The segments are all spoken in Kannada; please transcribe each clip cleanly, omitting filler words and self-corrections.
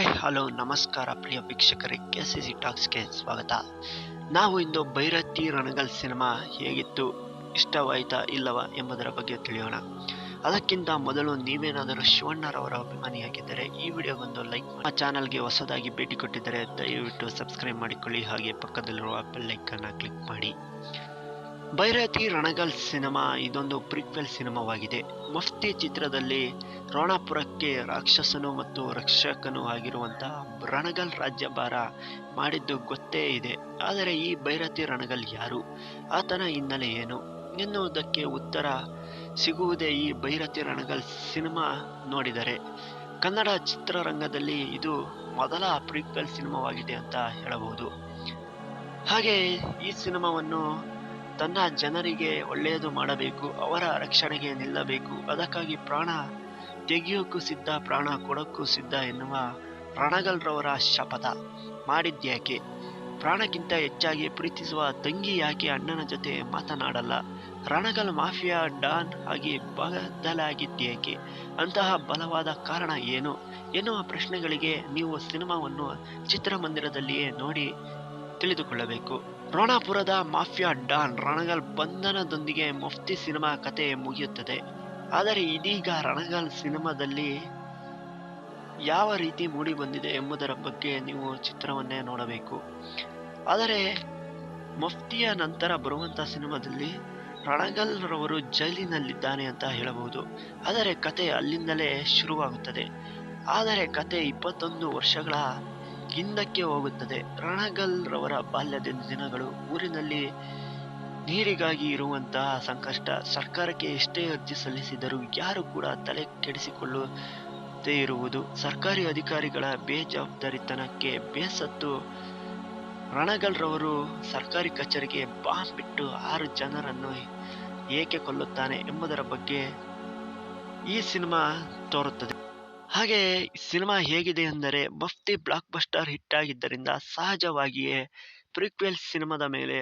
ಹಾಯ್ ಹಲೋ ನಮಸ್ಕಾರ ಪ್ರಿಯ ವೀಕ್ಷಕರೇ, ಕೆಸಿಸಿ ಟಾಕ್ಸ್ಗೆ ಸ್ವಾಗತ. ನಾವು ಇಂದು ಭೈರತಿ ರಣಗಲ್ ಸಿನಿಮಾ ಹೇಗಿತ್ತು, ಇಷ್ಟವಾಯಿತಾ ಇಲ್ಲವಾ ಎಂಬುದರ ಬಗ್ಗೆ ತಿಳಿಯೋಣ. ಅದಕ್ಕಿಂತ ಮೊದಲು ನೀವೇನಾದರೂ ಶಿವಣ್ಣರವರ ಅಭಿಮಾನಿಯಾಗಿದ್ದರೆ ಈ ವಿಡಿಯೋಗೊಂದು ಲೈಕ್ ಮಾಡಿ. ಚಾನಲ್ಗೆ ಹೊಸದಾಗಿ ಭೇಟಿ ಕೊಟ್ಟಿದ್ದರೆ ದಯವಿಟ್ಟು ಸಬ್ಸ್ಕ್ರೈಬ್ ಮಾಡಿಕೊಳ್ಳಿ, ಹಾಗೆ ಪಕ್ಕದಲ್ಲಿರುವ ಬೆಲ್ ಐಕಾನ್ ಕ್ಲಿಕ್ ಮಾಡಿ. ಭೈರತಿ ರಣಗಲ್ ಸಿನಿಮಾ ಇದೊಂದು ಪ್ರಿಕ್ವೆಲ್ ಸಿನಿಮಾವಾಗಿದೆ. ಮಫ್ತಿ ಚಿತ್ರದಲ್ಲಿ ರೋಣಾಪುರಕ್ಕೆ ರಾಕ್ಷಸನು ಮತ್ತು ರಕ್ಷಕನೂ ಆಗಿರುವಂತಹ ರಣಗಲ್ ರಾಜ್ಯಭಾರ ಮಾಡಿದ್ದು ಗೊತ್ತೇ ಇದೆ. ಆದರೆ ಈ ಭೈರತಿ ರಣಗಲ್ ಯಾರು, ಆತನ ಹಿನ್ನೆಲೆ ಏನು ಎನ್ನುವುದಕ್ಕೆ ಉತ್ತರ ಸಿಗುವುದೇ ಈ ಭೈರತಿ ರಣಗಲ್ ಸಿನಿಮಾ ನೋಡಿದರೆ. ಕನ್ನಡ ಚಿತ್ರರಂಗದಲ್ಲಿ ಇದು ಮೊದಲ ಪ್ರಿಕ್ವೆಲ್ ಸಿನಿಮಾವಾಗಿದೆ ಅಂತ ಹೇಳಬಹುದು. ಹಾಗೆ ಈ ಸಿನಿಮಾವನ್ನು ತನ್ನ ಜನರಿಗೆ ಒಳ್ಳೆಯದು ಮಾಡಬೇಕು, ಅವರ ರಕ್ಷಣೆಗೆ ನಿಲ್ಲಬೇಕು, ಅದಕ್ಕಾಗಿ ಪ್ರಾಣ ತೆಗೆಯೋಕ್ಕೂ ಸಿದ್ಧ, ಪ್ರಾಣ ಕೊಡೋಕ್ಕೂ ಸಿದ್ಧ ಎನ್ನುವ ರಣಗಲ್ರವರ ಶಪಥ ಮಾಡಿದ್ಯಾಕೆ? ಪ್ರಾಣಕ್ಕಿಂತ ಹೆಚ್ಚಾಗಿ ಪ್ರೀತಿಸುವ ತಂಗಿ ಯಾಕೆ ಅಣ್ಣನ ಜೊತೆ ಮಾತನಾಡಲ್ಲ? ರಣಗಲ್ ಮಾಫಿಯಾ ಡಾನ್ ಆಗಿ ಬದಲಾಗಿದ್ಯಾಕೆ? ಅಂತಹ ಬಲವಾದ ಕಾರಣ ಏನು ಎನ್ನುವ ಪ್ರಶ್ನೆಗಳಿಗೆ ನೀವು ಸಿನಿಮಾವನ್ನು ಚಿತ್ರಮಂದಿರದಲ್ಲಿಯೇ ನೋಡಿ ತಿಳಿದುಕೊಳ್ಳಬೇಕು. ರೋಣಾಪುರದ ಮಾಫಿಯಾ ಡಾನ್ ರಣಗಲ್ ಬಂಧನದೊಂದಿಗೆ ಮಫ್ತಿ ಸಿನಿಮಾ ಕತೆ ಮುಗಿಯುತ್ತದೆ. ಆದರೆ ಇದೀಗ ರಣಗಲ್ ಸಿನಿಮಾದಲ್ಲಿ ಯಾವ ರೀತಿ ಮೂಡಿ ಬಂದಿದೆ ಎಂಬುದರ ಬಗ್ಗೆ ನೀವು ಚಿತ್ರವನ್ನೇ ನೋಡಬೇಕು. ಆದರೆ ಮಫ್ತಿಯ ನಂತರ ಬರುವಂತಹ ಸಿನಿಮಾದಲ್ಲಿ ರಣಗಲ್ ರವರು ಜೈಲಿನಲ್ಲಿದ್ದಾನೆ ಅಂತ ಹೇಳಬಹುದು. ಆದರೆ ಕತೆ ಅಲ್ಲಿಂದಲೇ ಶುರುವಾಗುತ್ತದೆ. ಆದರೆ ಕತೆ 21 ವರ್ಷಗಳ ಹಿಂದಕ್ಕೆ ಹೋಗುತ್ತದೆ. ರಣಗಲ್ ರವರ ಬಾಲ್ಯದ ದಿನಗಳು, ಊರಿನಲ್ಲಿ ನೀರಿಗಾಗಿ ಇರುವಂತಹ ಸಂಕಷ್ಟ, ಸರ್ಕಾರಕ್ಕೆ ಎಷ್ಟೇ ಅರ್ಜಿ ಸಲ್ಲಿಸಿದರೂ ಯಾರು ಕೂಡ ತಲೆ ಕೆಡಿಸಿಕೊಳ್ಳದೇ ಇರುವುದು, ಸರ್ಕಾರಿ ಅಧಿಕಾರಿಗಳ ಬೇಜವಾಬ್ದಾರಿತನಕ್ಕೆ ಬೇಸತ್ತು ರಣಗಲ್ ರವರು ಸರ್ಕಾರಿ ಕಚೇರಿಗೆ ಬಾಂಬ್ ಬಿಟ್ಟು 6 ಜನರನ್ನು ಏಕೆ ಕೊಲ್ಲುತ್ತಾನೆ ಎಂಬುದರ ಬಗ್ಗೆ ಈ ಸಿನಿಮಾ ತೋರುತ್ತದೆ. ಹಾಗೆ ಸಿನಿಮಾ ಹೇಗಿದೆ ಎಂದರೆ, ಮಫ್ತಿ ಬ್ಲಾಕ್ ಬಸ್ಟರ್ ಹಿಟ್ ಆಗಿದ್ದರಿಂದ ಸಹಜವಾಗಿಯೇ ಪ್ರಿಕ್ವೆಲ್ ಸಿನಿಮಾದ ಮೇಲೆ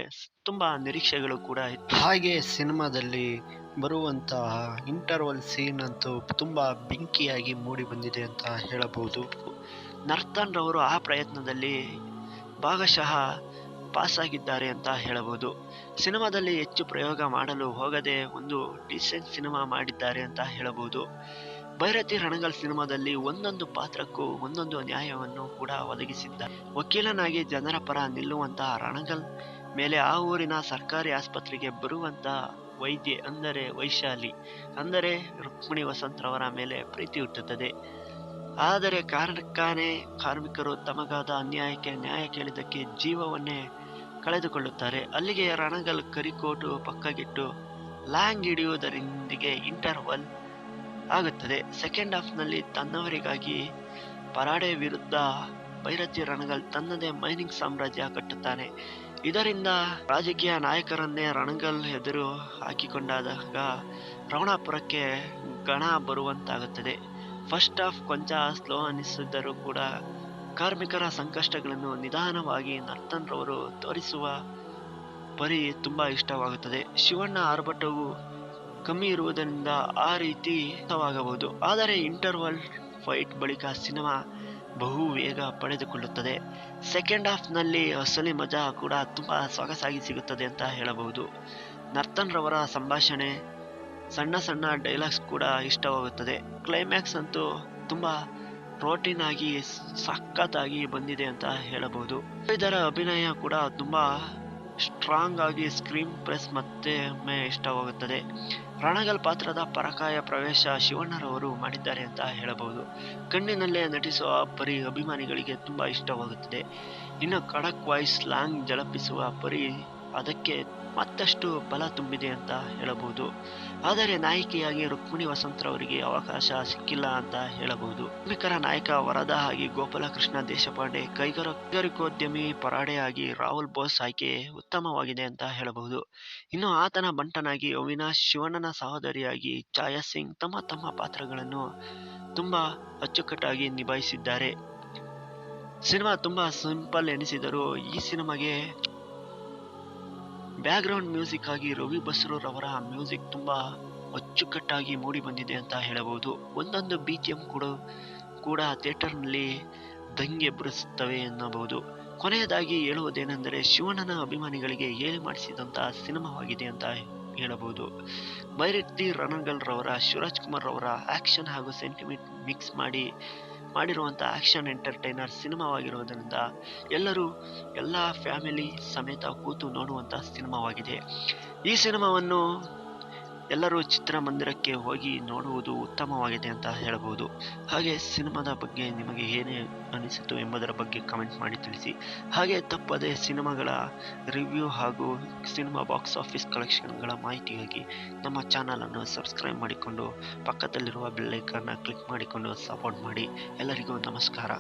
ತುಂಬಾ ನಿರೀಕ್ಷೆಗಳು ಕೂಡ ಇತ್ತು. ಹಾಗೆ ಸಿನಿಮಾದಲ್ಲಿ ಬರುವಂತಹ ಇಂಟರ್ವಲ್ ಸೀನ್ ಅಂತೂ ತುಂಬಾ ಬೆಂಕಿಯಾಗಿ ಮೂಡಿ ಬಂದಿದೆ ಅಂತ ಹೇಳಬಹುದು. ನರ್ತನ್ ರವರು ಆ ಪ್ರಯತ್ನದಲ್ಲಿ ಭಾಗಶಃ ಪಾಸ್ ಆಗಿದ್ದಾರೆ ಅಂತ ಹೇಳಬಹುದು. ಸಿನಿಮಾದಲ್ಲಿ ಹೆಚ್ಚು ಪ್ರಯೋಗ ಮಾಡಲು ಹೋಗದೆ ಒಂದು ಡೀಸೆಂಟ್ ಸಿನಿಮಾ ಮಾಡಿದ್ದಾರೆ ಅಂತ ಹೇಳಬಹುದು. ಭೈರತಿ ರಣಗಲ್ ಸಿನಿಮಾದಲ್ಲಿ ಒಂದೊಂದು ಪಾತ್ರಕ್ಕೂ ಒಂದೊಂದು ನ್ಯಾಯವನ್ನು ಕೂಡ ಒದಗಿಸಿದ್ದಾರೆ. ವಕೀಲನಾಗಿ ಜನರ ಪರ ನಿಲ್ಲುವಂತಹ ರಣಗಲ್ ಮೇಲೆ ಆ ಊರಿನ ಸರ್ಕಾರಿ ಆಸ್ಪತ್ರೆಗೆ ಬರುವಂತಹ ವೈದ್ಯೆ ಅಂದರೆ ವೈಶಾಲಿ ಅಂದರೆ ರುಕ್ಮಿಣಿ ವಸಂತ್ರವರ ಮೇಲೆ ಪ್ರೀತಿ ಹುಟ್ಟುತ್ತದೆ. ಆದರೆ ಕಾರ್ಖಾನೆ ಕಾರ್ಮಿಕರು ತಮಗಾದ ಅನ್ಯಾಯಕ್ಕೆ ನ್ಯಾಯ ಕೇಳಿದ್ದಕ್ಕೆ ಜೀವವನ್ನೇ ಕಳೆದುಕೊಳ್ಳುತ್ತಾರೆ. ಅಲ್ಲಿಗೆ ರಣಗಲ್ ಕರಿಕೋಟು ಪಕ್ಕಗಿಟ್ಟು ಲಾಂಗ್ ಹಿಡಿಯುವುದರೊಂದಿಗೆ ಇಂಟರ್ವಲ್ ಆಗುತ್ತದೆ. ಸೆಕೆಂಡ್ ಹಾಫ್ನಲ್ಲಿ ತನ್ನವರಿಗಾಗಿ ಪರಾಡೆ ವಿರುದ್ಧ ಭೈರತಿ ರಣಗಲ್ ತನ್ನದೇ ಮೈನಿಂಗ್ ಸಾಮ್ರಾಜ್ಯ ಕಟ್ಟುತ್ತಾನೆ. ಇದರಿಂದ ರಾಜಕೀಯ ನಾಯಕರನ್ನೇ ರಣಗಲ್ ಎದುರು ಹಾಕಿಕೊಂಡಾಗ ರೋಣಾಪುರಕ್ಕೆ ಗಣ ಬರುವಂತಾಗುತ್ತದೆ. ಫಸ್ಟ್ ಹಾಫ್ ಕೊಂಚ ಸ್ಲೋ ಅನಿಸಿದ್ದರೂ ಕೂಡ ಕಾರ್ಮಿಕರ ಸಂಕಷ್ಟಗಳನ್ನು ನಿಧಾನವಾಗಿ ನರ್ತನ್ ರವರು ತೋರಿಸುವ ಪರಿ ತುಂಬಾ ಇಷ್ಟವಾಗುತ್ತದೆ. ಶಿವಣ್ಣ ಆರ್ಭಟವು ಕಮ್ಮಿ ಇರುವುದರಿಂದ ಆ ರೀತಿ ಇಷ್ಟವಾಗಬಹುದು. ಆದರೆ ಇಂಟರ್ವಲ್ ಫೈಟ್ ಬಳಿಕ ಸಿನಿಮಾ ಬಹು ವೇಗ ಪಡೆದುಕೊಳ್ಳುತ್ತದೆ. ಸೆಕೆಂಡ್ ಹಾಫ್ನಲ್ಲಿ ಅಸಲಿ ಮಜಾ ಕೂಡ ತುಂಬಾ ಸೊಗಸಾಗಿ ಸಿಗುತ್ತದೆ ಅಂತ ಹೇಳಬಹುದು. ನರ್ತನ್ ರವರ ಸಂಭಾಷಣೆ, ಸಣ್ಣ ಸಣ್ಣ ಡೈಲಾಗ್ಸ್ ಕೂಡ ಇಷ್ಟವಾಗುತ್ತದೆ. ಕ್ಲೈಮ್ಯಾಕ್ಸ್ ಅಂತೂ ತುಂಬಾ ರೋಟೀನ್ ಆಗಿ ಸಖತ್ತಾಗಿ ಬಂದಿದೆ ಅಂತ ಹೇಳಬಹುದು. ಇದರ ಅಭಿನಯ ಕೂಡ ತುಂಬಾ ಸ್ಟ್ರಾಂಗ್ ಆಗಿ ಸ್ಕ್ರೀನ್ ಪ್ರೆಸ್ ಮತ್ತೊಮ್ಮೆ ಇಷ್ಟವಾಗುತ್ತದೆ. ರಣಗಲ್ ಪಾತ್ರದ ಪರಕಾಯ ಪ್ರವೇಶ ಶಿವಣ್ಣರವರು ಮಾಡಿದ್ದಾರೆ ಅಂತ ಹೇಳಬಹುದು. ಕಣ್ಣಿನಲ್ಲೇ ನಟಿಸುವ ಪರಿ ಅಭಿಮಾನಿಗಳಿಗೆ ತುಂಬಾ ಇಷ್ಟವಾಗುತ್ತದೆ. ಇನ್ನು ಖಡಕ್ ವಾಯ್ಸ್, ಲಾಂಗ್ ಝಳಪಿಸುವ ಪರಿ ಅದಕ್ಕೆ ಮತ್ತಷ್ಟು ಬಲ ತುಂಬಿದೆ ಅಂತ ಹೇಳಬಹುದು. ಆದರೆ ನಾಯಕಿಯಾಗಿ ರುಕ್ಮಿಣಿ ವಸಂತ್ರವರಿಗೆ ಅವಕಾಶ ಸಿಕ್ಕಿಲ್ಲ ಅಂತ ಹೇಳಬಹುದು. ಕಾರ್ಮಿಕರ ನಾಯಕ ವರದಾ ಆಗಿ ಗೋಪಾಲಕೃಷ್ಣ ದೇಶಪಾಂಡೆ, ಕೈಗಾರಿಕೋದ್ಯಮಿ ಪರಾಡೆ ಆಗಿ ರಾಹುಲ್ ಬೋಸ್ ಆಯ್ಕೆ ಉತ್ತಮವಾಗಿದೆ ಅಂತ ಹೇಳಬಹುದು. ಇನ್ನು ಆತನ ಬಂಟನಾಗಿ ಅವಿನಾಶ್, ಶಿವಣ್ಣನ ಸಹೋದರಿಯಾಗಿ ಛಾಯಾ ಸಿಂಗ್ ತಮ್ಮ ತಮ್ಮ ಪಾತ್ರಗಳನ್ನು ತುಂಬಾ ಅಚ್ಚುಕಟ್ಟಾಗಿ ನಿಭಾಯಿಸಿದ್ದಾರೆ. ಸಿನಿಮಾ ತುಂಬಾ ಸಿಂಪಲ್ ಎನಿಸಿದರೂ ಈ ಸಿನಿಮಾಗೆ ಬ್ಯಾಕ್ಗ್ರೌಂಡ್ ಮ್ಯೂಸಿಕ್ ಆಗಿ ರವಿ ಬಸ್ರೂರ್ ರವರ ಮ್ಯೂಸಿಕ್ ತುಂಬಾ ಅಚ್ಚುಕಟ್ಟಾಗಿ ಮೂಡಿ ಬಂದಿದೆ ಅಂತ ಹೇಳಬಹುದು. ಒಂದೊಂದು BGM ಕೂಡ ಥಿಯೇಟರ್ನಲ್ಲಿ ದಂಗೆಬ್ಬಿಸುತ್ತವೆ ಎನ್ನಬಹುದು. ಕೊನೆಯದಾಗಿ ಹೇಳುವುದೇನೆಂದರೆ ಶಿವಣ್ಣನ ಅಭಿಮಾನಿಗಳಿಗೆ ಹೇಳಿ ಮಾಡಿಸಿದಂತಹ ಸಿನಿಮಾವಾಗಿದೆ ಅಂತ ಹೇಳಬಹುದು. ಬೈರತಿ ರಣಗಲ್ ರವರ ಶಿವರಾಜ್ ಕುಮಾರ್ ಅವರ ಆಕ್ಷನ್ ಹಾಗೂ ಸೆಂಟಿಮೆಂಟ್ ಮಿಕ್ಸ್ ಮಾಡಿರುವಂಥ ಆಕ್ಷನ್ ಎಂಟರ್ಟೈನರ್ ಸಿನಿಮಾವಾಗಿರುವುದರಿಂದ ಎಲ್ಲ ಫ್ಯಾಮಿಲಿ ಸಮೇತ ಕೂತು ನೋಡುವಂಥ ಸಿನಿಮಾವಾಗಿದೆ. ಈ ಸಿನಿಮಾವನ್ನು ಎಲ್ಲರೂ ಚಿತ್ರಮಂದಿರಕ್ಕೆ ಹೋಗಿ ನೋಡುವುದು ಉತ್ತಮವಾಗಿದೆ ಅಂತ ಹೇಳಬಹುದು. ಹಾಗೆ ಸಿನಿಮಾದ ಬಗ್ಗೆ ನಿಮಗೆ ಏನೇ ಅನಿಸಿತು ಎಂಬುದರ ಬಗ್ಗೆ ಕಮೆಂಟ್ ಮಾಡಿ ತಿಳಿಸಿ. ಹಾಗೆ ತಪ್ಪದೆ ಸಿನಿಮಾಗಳ ರಿವ್ಯೂ ಹಾಗೂ ಸಿನಿಮಾ ಬಾಕ್ಸ್ ಆಫೀಸ್ ಕಲೆಕ್ಷನ್ಗಳ ಮಾಹಿತಿಗಾಗಿ ನಮ್ಮ ಚಾನಲನ್ನು ಸಬ್ಸ್ಕ್ರೈಬ್ ಮಾಡಿಕೊಂಡು ಪಕ್ಕದಲ್ಲಿರುವ ಬೆಲ್ ಐಕಾನ್ನ ಕ್ಲಿಕ್ ಮಾಡಿಕೊಂಡು ಸಪೋರ್ಟ್ ಮಾಡಿ. ಎಲ್ಲರಿಗೂ ನಮಸ್ಕಾರ.